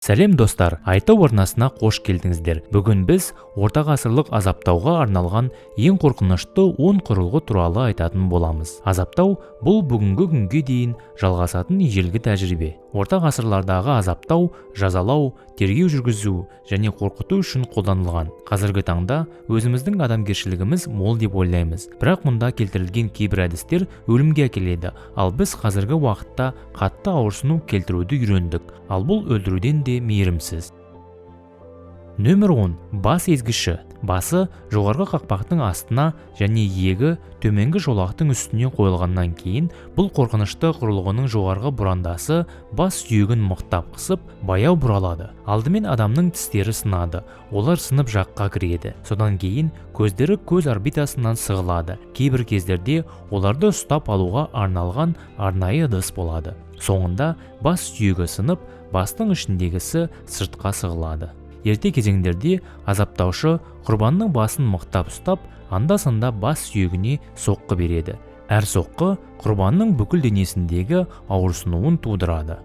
Сәлем достар, айту орнасына қош келдіңіздер. Бүгін біз орта ғасырлық азаптауға арналған ең қорқынышты 10 құрылғы туралы айтатын боламыз. Азаптау бұл бүгінгі күнге дейін жалғасатын ежелгі тәжірибе. Орта ғасырлардағы азаптау, жазалау, тергеу жүргізу және қорқыту үшін қолданылған. Қазіргі таңда өзіміздің адамгершілігіміз мол деп ойлаймыз. Бірақ мұнда келтірілген кейбір әдістер өлімге әкеледі, ал біз қазіргі уақытта қатты ауырсыну келтіруді үйрендік. Ал бұл өлтіруден де мейірімсіз. Нөмір 10. Бас езгіші. Басы жоғарғы қақпақтың астына және иегі төменгі жолақтың үстіне қойылғаннан кейін, бұл қорқынышты құрылғының жоғарғы бұрандасы бас сүйегін мықтап қысып, баяу бұралады. Алдымен адамның тістері сынады, олар сынып жаққа кіреді. Содан кейін көздері көз орбитасынан сығылады. Кейбір кездерде оларды ұстап алуға арналған арнайы ыдыс болады. Соңында бас сүйегі сынып, бастың ішіндегісі сыртқа сығылады. Ерте кезеңдерде азаптаушы құрбанның басын мықтап ұстап, анда-санда бас сүйегіне соққы береді. Әр соққы құрбанның бүкіл денесіндегі ауырсынуын тудырады.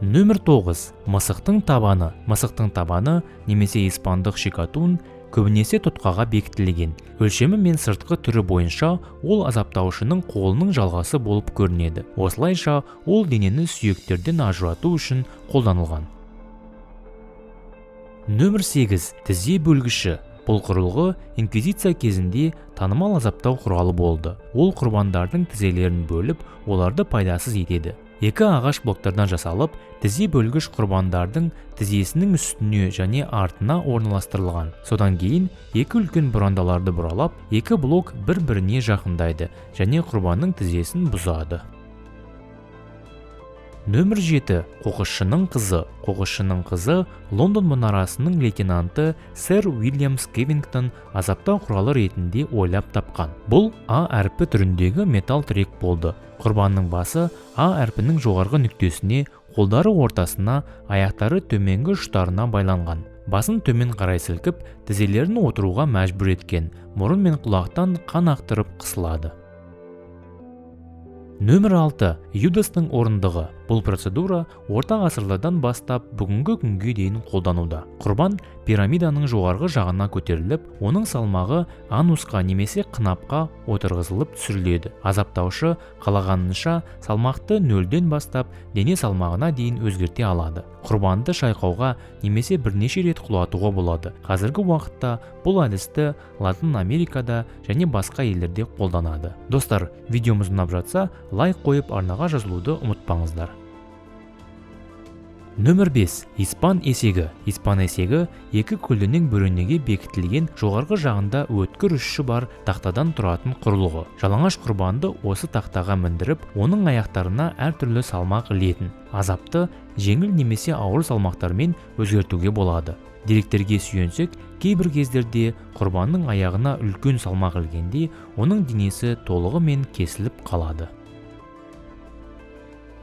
Нөмір 9. Мысықтың табаны. Мысықтың табаны немесе испандық шикатун көбінесе тұтқаға бекітілген. Өлшемі мен сыртқы түрі бойынша ол азаптаушының қолының жалғасы болып көрінеді. Осылайша ол денені сүйектерден ажырату үшін қолданылған. Нөмір 8. Тізе бөлгіші. Бұл құрылғы инквизиция кезінде танымал азаптау құралы болды. Ол құрбандардың тізелерін бөліп, оларды пайдасыз етеді. Екі ағаш блоктардан жасалып, тізе бөлгіш құрбандардың тізесінің үстіне және артына орналастырылған. Содан кейін екі үлкен бұрандаларды бұралап, екі блок бір-біріне жақындайды және құрбанның тізесін бұзады. Нөмір 7. Қоқысшының қызы. Қоқысшының қызы Лондон мұнарасының лейтенанты сэр Уильям Скевингтон азаптау құралы ретінде ойлап тапқан. Бұл А әрпі түріндегі металл тірек болды. Құрбанның басы А әрпінің жоғарғы нүктесіне, қолдары ортасына, аяқтары төменгі ұштарына байланған. Басын төмен қарай сілкіп, тізелерін отыруға мәжбүр еткен. Мұрын мен құлақтан қан ақтырып қысылады. Нөмір 6. Юдастың орындығы. Бұл процедура орта ғасырлардан бастап бүгінгі күнге дейін қолдануда. Құрбан пирамиданың жоғарғы жағына көтеріліп, оның салмағы анусқа немесе қынапқа отырғызылып түсіріледі. Азаптаушы қалағанынша салмақты 0-ден бастап дене салмағына дейін өзгерте алады. Құрбанды шайқауға немесе бірнеше рет құлатуға болады. Қазіргі уақытта бұл әдісті Латын Америкада және басқа елдерде қолданады. Достар, видеомыз ұнап жатса, лайк қойып арнаға жазылуды ұмытпаңыздар. Нөмір 5. Испан есегі. Испан есегі екі көлденең бөренеге бекітілген, жоғарғы жағында өткір ұшы бар тақтадан тұратын құрылғы. Жалаңаш құрбанды осы тақтаға міндіріп, оның аяқтарына әртүрлі салмақ ілетін. Азапты жеңіл немесе ауыр салмақтармен өзгертуге болады. Деректерге сүйенсек, кейбір кездерде құрбанның аяғына үлкен салмақ ілгенде, оның денесі толығымен кесіліп қалады.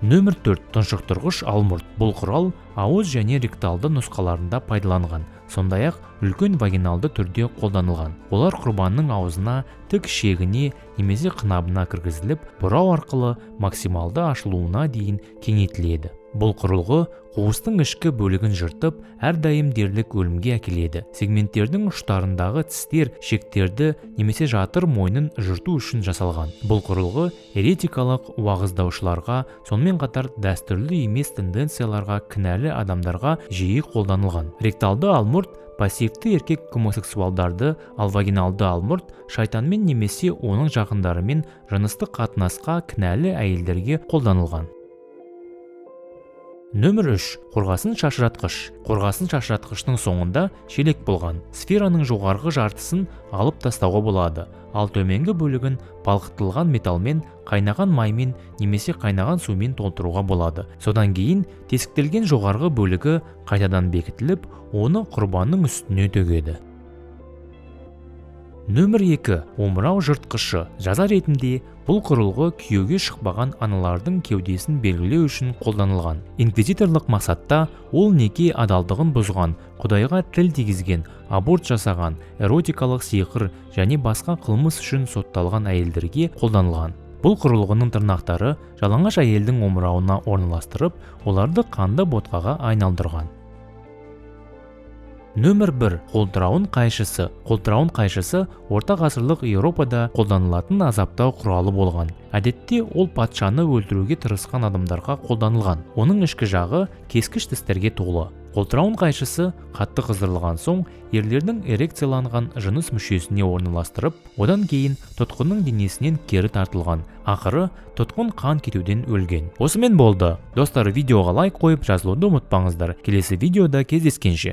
Нөмір 4. Тұншықтырғыш алмұрт. Бұл құрал ауыз және ректалды нұсқаларында пайдаланған. Сондай-ақ үлкен вагиналды түрде қолданылған. Олар құрбанның аузына, тік шегіне немесе қынабына кіргізіліп, бұрау арқылы максималды ашылуына дейін кеңейтіледі. Бұл құрылғы қуыстың ішкі бөлігін жыртып, әрдайым дерлік өлімге әкеледі. Сегменттердің ұштарындағы тістер, шектерді немесе жатыр мойнын жырту үшін жасалған. Бұл құрылғы еретикалық уағыздаушыларға, сонымен қатар дәстүрлі емес тенденцияларға кінәлі адамдарға жиі қолданылған. Ректалды алмұрт пассивті еркек гомосексуалдарды, ал вагиналды алмұрт шайтанмен немесе оның жақындарымен жыныстық қатынасқа кінәлі әйелдерге қолданылған. Нөмір 3. Қорғасын шашыратқыш. Қорғасын шашыратқыштың соңында шелек болған. Сфераның жоғарғы жартысын алып тастауға болады, ал төменгі бөлігін балқытылған металмен, қайнаған маймен немесе қайнаған сумен толтыруға болады. Содан кейін тесіктелген жоғарғы бөлігі қайтадан бекітіліп, оны құрбанның үстіне төгеді. Нөмір 2. Омырау жыртқышы. Жаза ретінде бұл құрылғы күйеуге шықпаған аналардың кеудесін белгілеу үшін қолданылған. Инквизиторлық мақсатта ол неке адалдығын бұзған, құдайға тіл тигізген, аборт жасаған, эротикалық сиқыр және басқа қылмыс үшін сотталған әйелдерге қолданылған. Бұл құрылғының тырнақтары жалаңаш әйелдің омырауына орналастырып, оларды қанды ботқаға айналдырған. Нөмір 1. Қолтырауын қайшысы. Қолтырауын қайшысы орта ғасырлық Еуропада қолданылатын азаптау құралы болған. Әдетте ол патшаны өлтіруге тырысқан адамдарға қолданылған. Оның ішкі жағы кескіш тістерге толы. Қолтырауын қайшысы қатты қыздырылған соң, ерлердің эрекцияланған жыныс мүшесіне орналастырып, одан кейін тұтқынның денесінен кері тартылған. Ақыры тұтқын қан кетуден өлген. Осымен болды. Достар, видеоға лайк қойып жазылуды ұмытпаңыздар. Келесі видеода кездескенше.